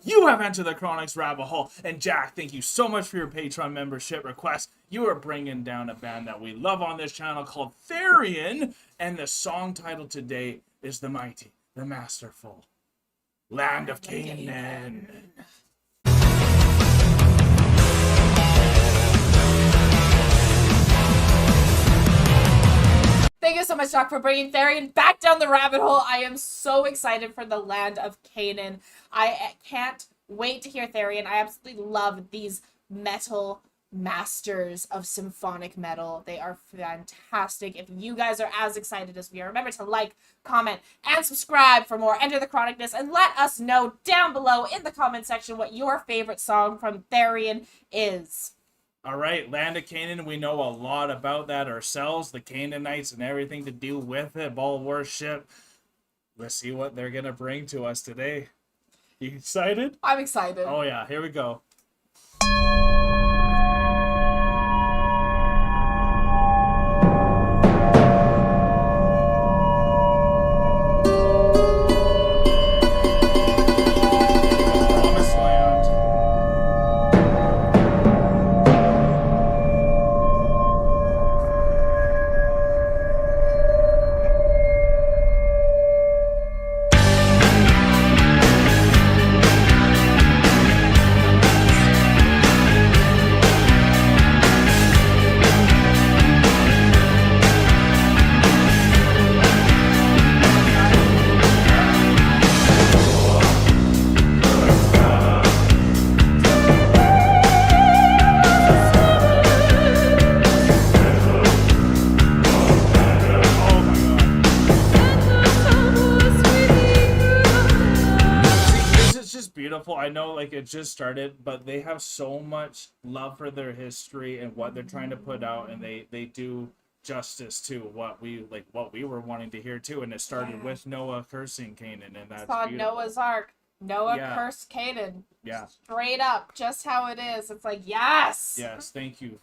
You have entered the Chronic's rabbit hole. And Jack, thank you so much for your Patreon membership request. You are bringing down a band that we love on this channel called Therion. And the song title today is The Mighty, the Masterful, Land of Canaan. Thank you so much, Doc, for bringing Therion back down the rabbit hole. I am so excited for the Land of Canaan. I can't wait to hear Therion. I absolutely love these metal masters of symphonic metal. They are fantastic. If you guys are as excited as we are, remember to like, comment, and subscribe for more Enter the Chronicness, and let us know down below in the comment section what your favorite song from Therion is. All right, Land of Canaan, we know a lot about that ourselves, the Canaanites and everything to do with it, Baal worship. Let's see what they're going to bring to us today. You excited? I'm excited. Oh yeah, here we go. Beautiful. I know like it just started, but they have so much love for their history and what they're trying to put out, and they do justice to what we were wanting to hear too. And it started with Noah cursing Canaan, and that's on Noah's Ark. Noah cursed Canaan. Yeah. Straight up, just how it is. It's like, yes. Yes, thank you.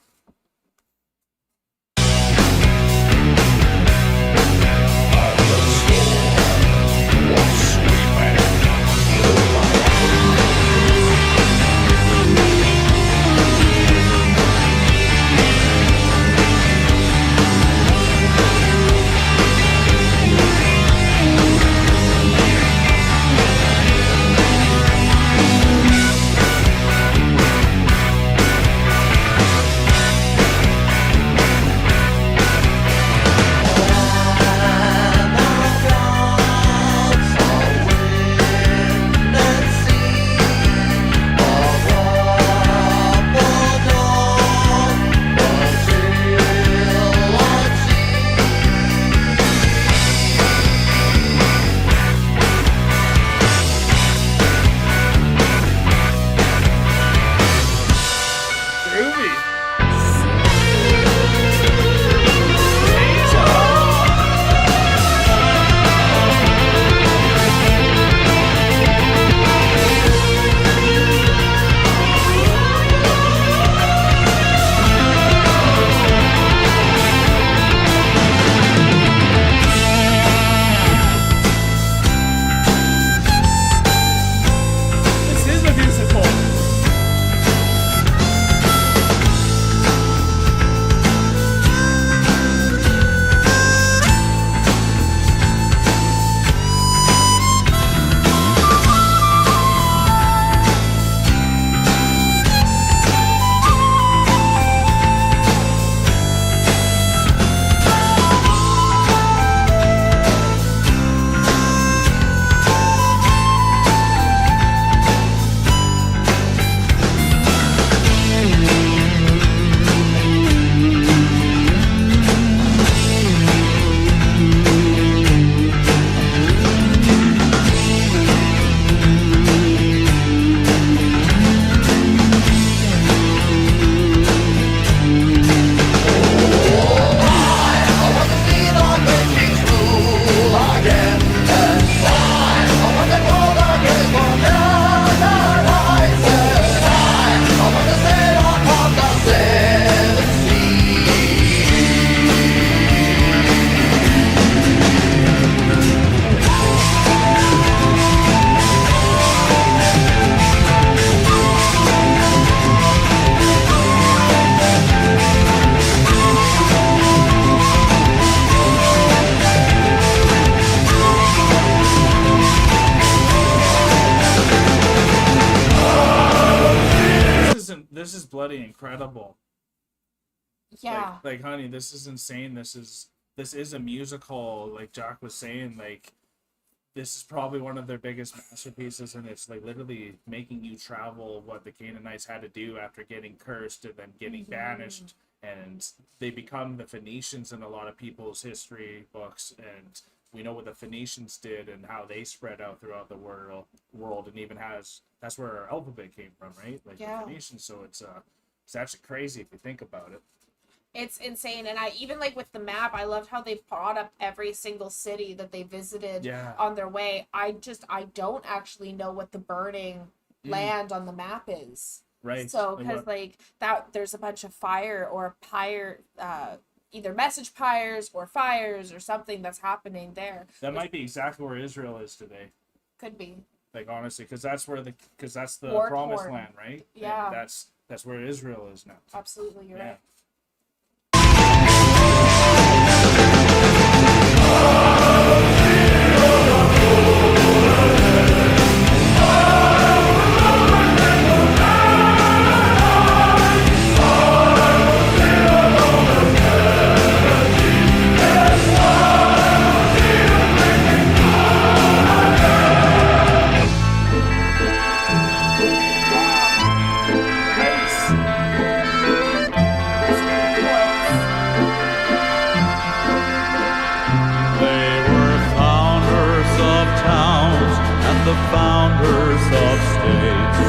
this is bloody incredible. Yeah. Like, honey, this is insane. This is a musical. Like Jack was saying, like, this is probably one of their biggest masterpieces, and it's like literally making you travel what the Canaanites had to do after getting cursed and then getting banished, and they become the Phoenicians in a lot of people's history books, and we know what the Phoenicians did and how they spread out throughout the world, and even that's where our alphabet came from, right? Like the Phoenicians. So it's actually crazy if you think about it. It's insane. And I even like with the map, I loved how they brought up every single city that they visited on their way. I don't actually know what the burning land on the map is. Right. So because like that there's a bunch of fire or pyre, either message pyres or fires or something that's happening there. That might be exactly where Israel is today. Could be. Like, honestly, because that's the War promised torn. land, right? Yeah. And that's where Israel is now. Absolutely, you're right. The founders of states,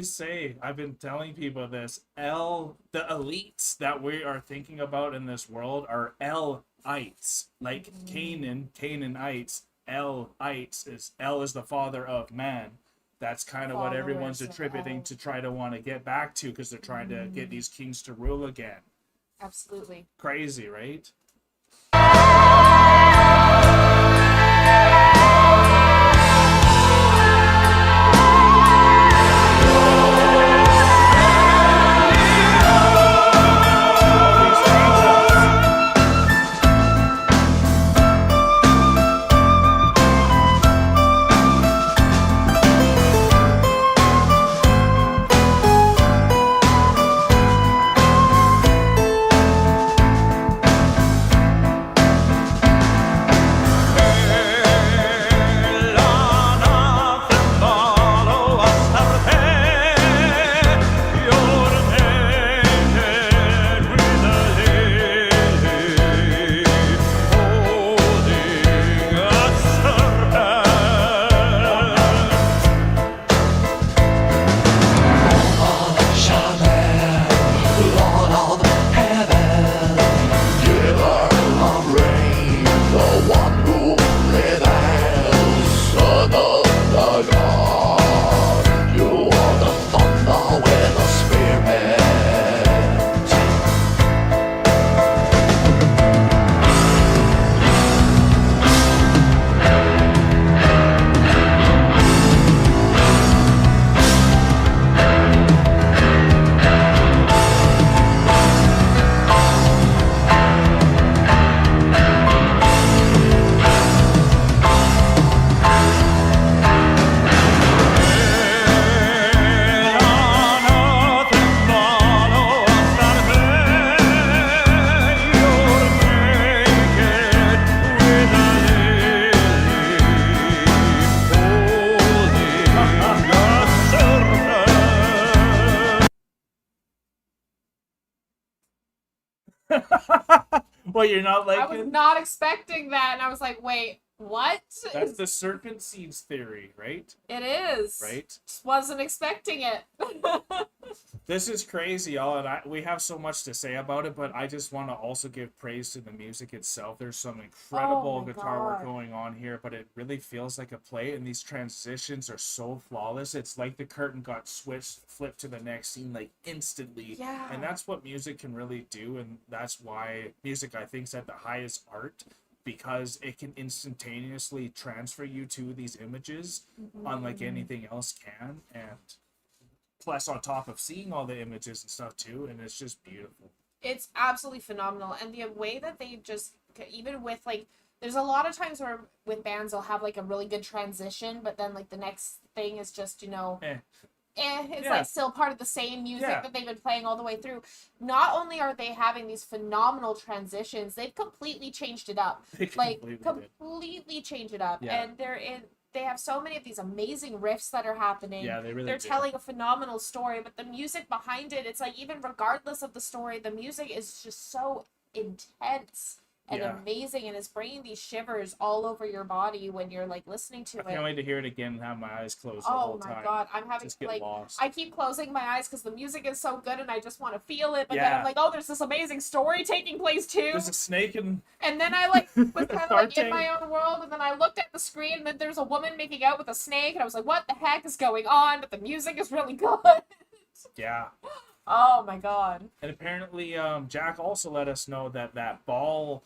say, I've been telling people this, the elites that we are thinking about in this world are L-ites, like Canaan, Canaanites. L-ites is L is the father of man. That's kind of what everyone's attributing to try to want to get back to, because they're trying to get these kings to rule again. Absolutely. Crazy, right? Well, you're not like I was not expecting that, and I was like, wait, What? That's the serpent seeds theory, right? It is. Right? Just wasn't expecting it. This is crazy, y'all, and we have so much to say about it, but I just want to also give praise to the music itself. There's some incredible Oh my guitar work God. going on here, but it really feels like a play, and these transitions are so flawless. It's like the curtain got flipped to the next scene, like, instantly. Yeah. And that's what music can really do, and that's why music, I think, is at the highest art, because it can instantaneously transfer you to these images, unlike anything else can, and plus on top of seeing all the images and stuff too, and it's just beautiful. It's absolutely phenomenal. And the way that they just, even with like, there's a lot of times where with bands they'll have like a really good transition, but then like the next thing is just, you know, it's like still part of the same music that they've been playing all the way through. Not only are they having these phenomenal transitions, they've completely changed it up. Completely changed it up. Yeah. And they have so many of these amazing riffs that are happening. Yeah, they really They're do. telling a phenomenal story, but the music behind it, it's like even regardless of the story, the music is just so intense and amazing, and it's bringing these shivers all over your body when you're like listening to it. I can't wait to hear it again and have my eyes closed the whole time. Oh my God, I'm having just get like lost. I keep closing my eyes because the music is so good and I just want to feel it, but then I'm like, oh, there's this amazing story taking place too. There's a snake and then I like was kind of like in farting. my own world, and then I looked at the screen and then there's a woman making out with a snake, and I was like, what the heck is going on? But the music is really good. yeah. Oh my God. And apparently, Jack also let us know that ball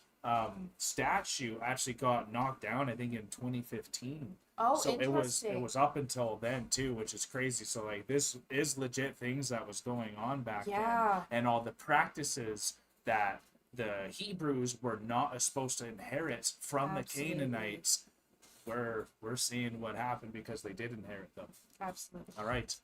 statue actually got knocked down, I think, in 2015. Oh, so interesting. it was up until then too, which is crazy. So like this is legit things that was going on back then, and all the practices that the Hebrews were not supposed to inherit from the Canaanites. We're seeing what happened because they did inherit them. Absolutely. All right.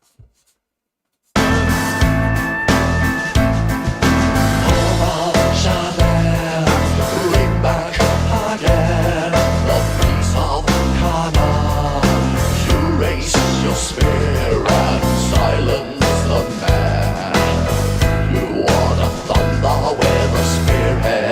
Bring back again the peace of Canaan. You raise your spear and silence the man. You want to thunder with a spearhead.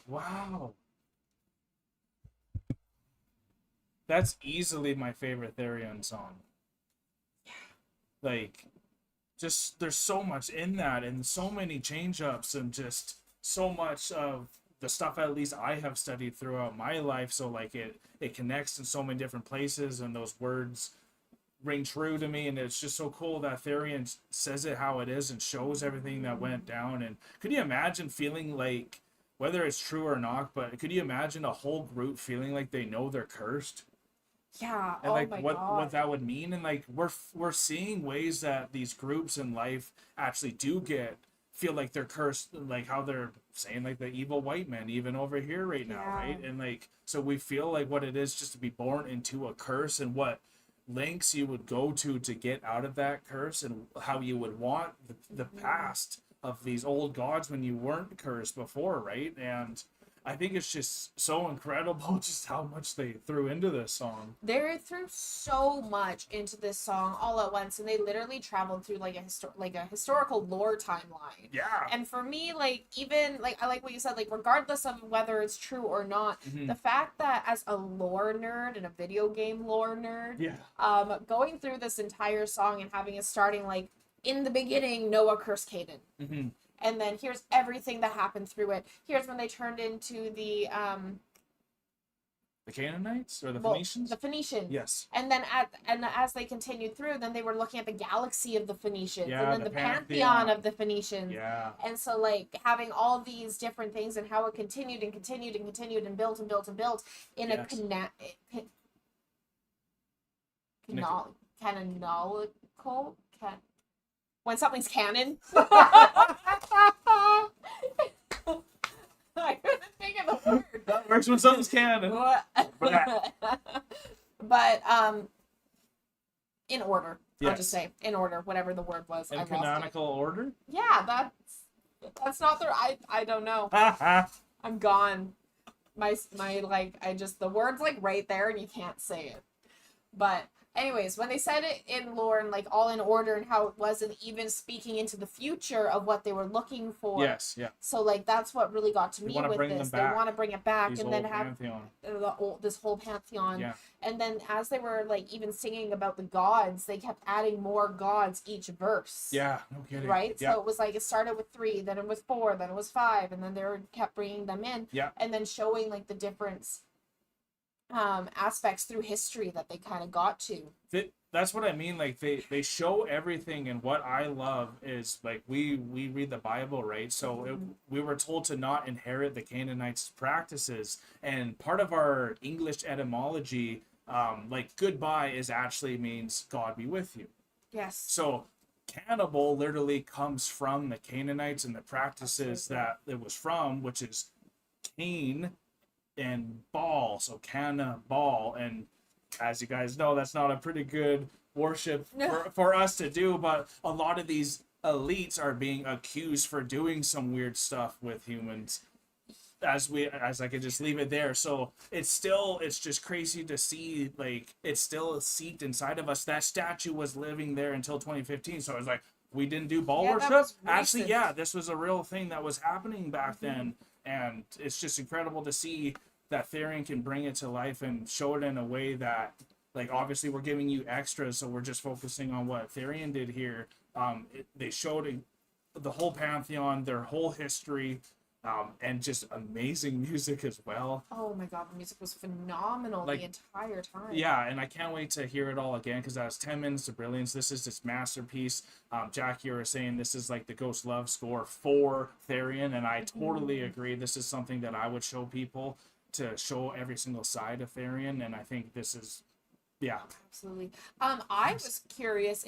Wow. That's easily my favorite Therion song. Like, just there's so much in that, and so many change ups, and just so much of the stuff at least I have studied throughout my life. So like it connects in so many different places, and those words ring true to me, and it's just so cool that Therion says it how it is and shows everything that went down. And could you imagine feeling like, whether it's true or not, but could you imagine a whole group feeling like they know they're cursed? Yeah. And Oh like my what God. that would mean, and like we're seeing ways that these groups in life actually do feel like they're cursed, like how they're saying like the evil white man even over here right now, Yeah. right? And like, so we feel like what it is just to be born into a curse, and what lengths you would go to get out of that curse, and how you would want the past of these old gods when you weren't cursed before, right? And I think it's just so incredible just how much they threw into this song. They threw so much into this song all at once, and they literally traveled through like a historical lore timeline. Yeah. And for me, like, even like, I like what you said, like, regardless of whether it's true or not, the fact that as a lore nerd and a video game lore nerd, Yeah. going through this entire song and having it starting like, in the beginning, Noah cursed Canaan. Mm-hmm. And then here's everything that happened through it. Here's when they turned into the Canaanites or the Phoenicians? The Phoenicians. Yes. And then as they continued through, then they were looking at the galaxy of the Phoenicians, Yeah, and then the the pantheon pantheon of the Phoenicians. Yeah. And so, like, having all these different things and how it continued and continued and continued and built and built and built in Yes. canonical. When something's canon. I couldn't think of the word. That works when something's canon. But in order. I'll Yes. just say in order, whatever the word was. I In lost it. canonical order? Yeah, that's not the I don't know. I'm gone. My like, I just, the word's like right there and you can't say it. But anyways, when they said it in lore and like all in order and how it wasn't even speaking into the future of what they were looking for. Yes, yeah. So like that's what really got to They me wanna with bring them this. They back, want to bring it back These and then old have pantheon. this whole pantheon. Yeah. And then as they were like even singing about the gods, they kept adding more gods each verse. Yeah, no kidding. Right? Yeah. So it was like it started with 3, then it was 4, then it was 5, and then kept bringing them in. Yeah. And then showing like the different aspects through history that they kind of got to. That's what I mean. Like they show everything, and what I love is like we read the Bible, right? So we were told to not inherit the Canaanites' practices, and part of our English etymology, like goodbye, is actually means God be with you. Yes. So cannibal literally comes from the Canaanites and the practices that it was from, which is Cain and Baal. So cannibal, and as you guys know, that's not a pretty good worship for us to do, but a lot of these elites are being accused for doing some weird stuff with humans, as I could just leave it there. So it's just crazy to see, like, it's still seeped inside of us. That statue was living there until 2015, so it's like, we didn't do Baal Yeah, that worship? was Actually, recent. yeah, this was a real thing that was happening back then, and it's just incredible to see that Therion can bring it to life and show it in a way that, like, obviously we're giving you extras, so we're just focusing on what Therion did here. They showed the whole pantheon, their whole history, and just amazing music as well. Oh my god, the music was phenomenal Like, the entire time. Yeah, and I can't wait to hear it all again, because that was 10 minutes of brilliance. This is this masterpiece. Jack, you were saying this is like the Ghost Love score for Therion, and I totally agree. This is something that I would show people, to show every single side of Therion, and I think this is, yeah. Absolutely. I was curious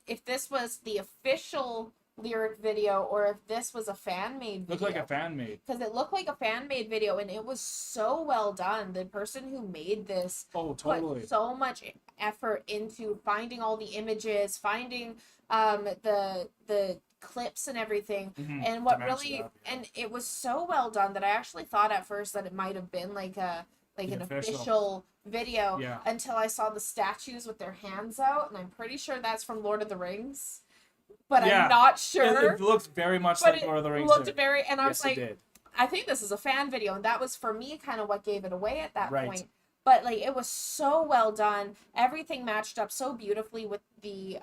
if this was the official lyric video or if this was a fan-made video. Looked like a fan made. Because it looked like a fan-made video, and it was so well done. The person who made this put so much effort into finding all the images, finding the clips and everything, and what really and it was so well done that I actually thought at first that it might have been like an official video, until I saw the statues with their hands out, and I'm pretty sure that's from Lord of the Rings, but I'm not sure. It looked very much but like Lord of the Rings. Looked very, and I was like, it did. I think this is a fan video, and that was for me kind of what gave it away at that Right. point. But like it was so well done. Everything matched up so beautifully with the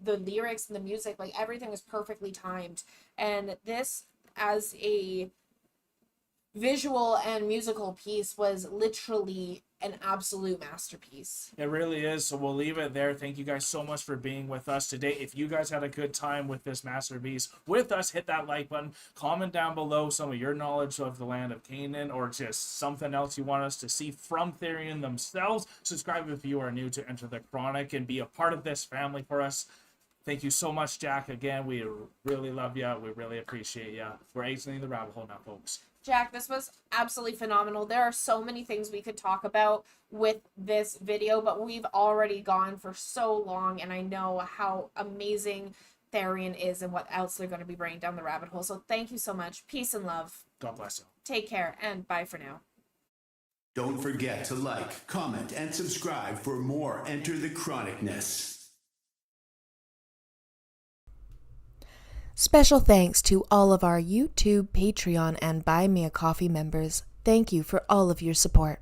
lyrics and the music. Like everything was perfectly timed. And this as a visual and musical piece was literally an absolute masterpiece. It really is. So we'll leave it there. Thank you guys so much for being with us today. If you guys had a good time with this masterpiece with us, hit that like button. Comment down below some of your knowledge of the land of Canaan or just something else you want us to see from Therion themselves. Subscribe if you are new to Enter the Chronic and be a part of this family for us. Thank you so much, Jack. Again, we really love you. We really appreciate you. We're exiting the rabbit hole now, folks. Jack, this was absolutely phenomenal. There are so many things we could talk about with this video, but we've already gone for so long, and I know how amazing Therion is and what else they're going to be bringing down the rabbit hole. So thank you so much. Peace and love. God bless you. Take care, and bye for now. Don't forget to like, comment, and subscribe for more Enter the Chronicness. Special thanks to all of our YouTube, Patreon, and Buy Me a Coffee members. Thank you for all of your support.